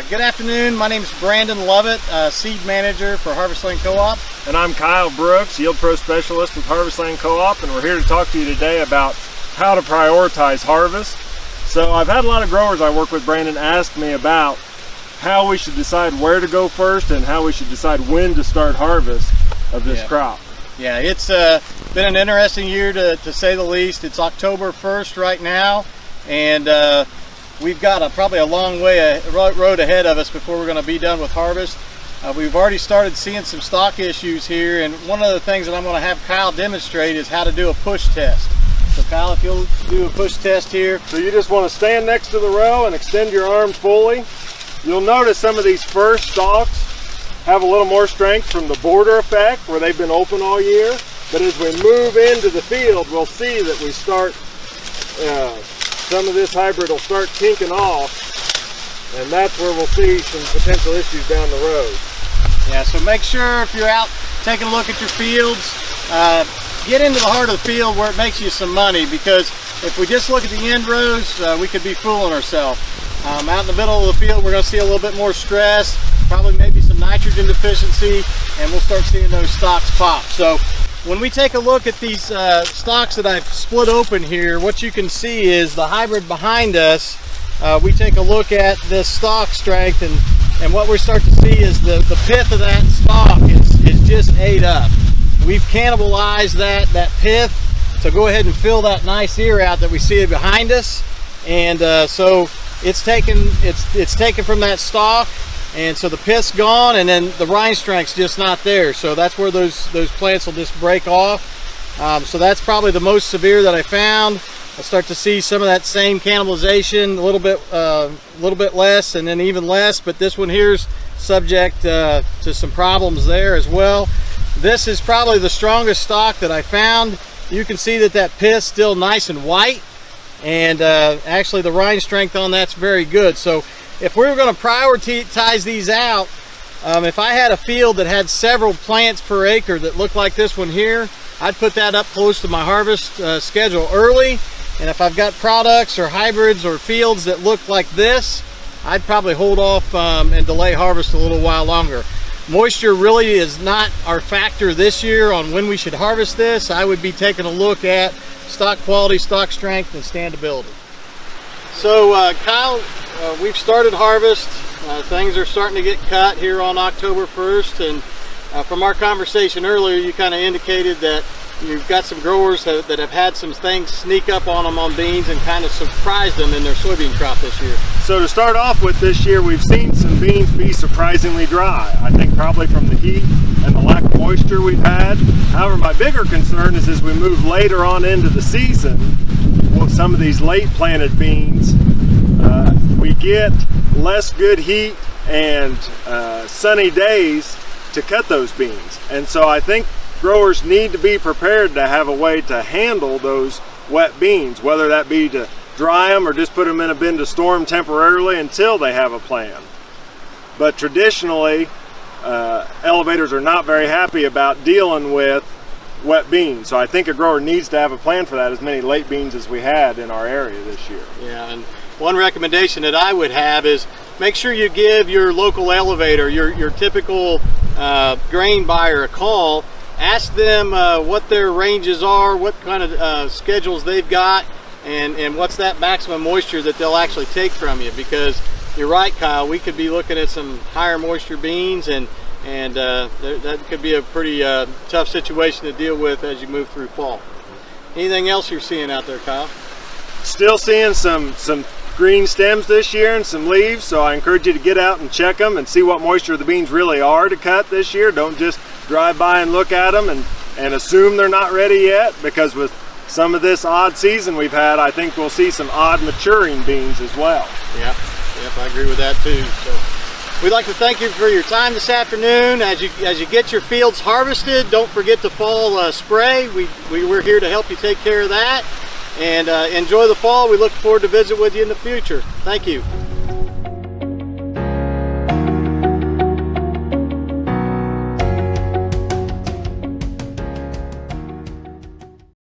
Good afternoon. My name is Brandon Lovett, Seed Manager for Harvest Land Co-op. And I'm Kyle Brooks, YieldPro Specialist with Harvest Land Co-op, and we're here to talk to you today about how to prioritize harvest. So I've had a lot of growers I work with, Brandon, ask me about how we should decide where to go first and how we should decide when to start harvest of this crop. Yeah, it's been an interesting year to say the least. It's October 1st right now, and we've got probably a long road ahead of us before we're going to be done with harvest. We've already started seeing some stock issues here, and one of the things that I'm going to have Kyle demonstrate is how to do a push test. So Kyle, if you'll do a push test here. So you just want to stand next to the row and extend your arm fully. You'll notice some of these first stalks have a little more strength from the border effect where they've been open all year. But as we move into the field, we'll see that we start, some of this hybrid will start kinking off, and that's where we'll see some potential issues down the road. Yeah, so make sure if you're out taking a look at your fields, get into the heart of the field where it makes you some money, because if we just look at the end rows, we could be fooling ourselves. Out in the middle of the field, we're going to see a little bit more stress, probably maybe some nitrogen deficiency, and we'll start seeing those stalks pop. So when we take a look at these stalks that I've split open here, what you can see is the hybrid behind us. We take a look at this stalk strength, and what we start to see is the pith of that stalk is just ate up. We've cannibalized that pith to go ahead and fill that nice ear out that we see behind us, and so it's taken from that stalk. And so the pith's gone, and then the rind strength's just not there. So that's where those plants will just break off. So that's probably the most severe that I found. I start to see some of that same cannibalization, a little bit less, and then even less. But this one here's subject to some problems there as well. This is probably the strongest stalk that I found. You can see that pith's still nice and white, and actually the rind strength on that's very good. So if we were going to prioritize these out, if I had a field that had several plants per acre that looked like this one here, I'd put that up close to my harvest schedule early. And if I've got products or hybrids or fields that look like this, I'd probably hold off and delay harvest a little while longer. Moisture really is not our factor this year on when we should harvest this. I would be taking a look at stock quality, stock strength, and standability. So Kyle, we've started harvest. Things are starting to get cut here on October 1st, and from our conversation earlier, you kind of indicated that you've got some growers that have had some things sneak up on them on beans and kind of surprised them in their soybean crop this year. So to start off with, this year we've seen some beans be surprisingly dry. I think probably from the heat and the lack of moisture we've had. However, my bigger concern is as we move later on into the season, with some of these late planted beans, we get less good heat and sunny days to cut those beans. And so I think growers need to be prepared to have a way to handle those wet beans, whether that be to dry them or just put them in a bin to store them temporarily until they have a plan. But traditionally, elevators are not very happy about dealing with wet beans. So I think a grower needs to have a plan for that, as many late beans as we had in our area this year. Yeah, and one recommendation that I would have is make sure you give your local elevator, your typical grain buyer, a call. Ask them what their ranges are, what kind of schedules they've got, and what's that maximum moisture that they'll actually take from you. Because you're right, Kyle, we could be looking at some higher moisture beans, and that could be a pretty tough situation to deal with as you move through fall. Anything else you're seeing out there, Kyle? Still seeing some green stems this year and some leaves, so I encourage you to get out and check them and see what moisture the beans really are to cut this year. Don't just drive by and look at them and assume they're not ready yet, because with some of this odd season we've had, I think we'll see some odd maturing beans as well. Yep, I agree with that too. So we'd like to thank you for your time this afternoon. As you get your fields harvested, don't forget to fall spray. We're here to help you take care of that. And enjoy the fall. We look forward to visit with you in the future. Thank you.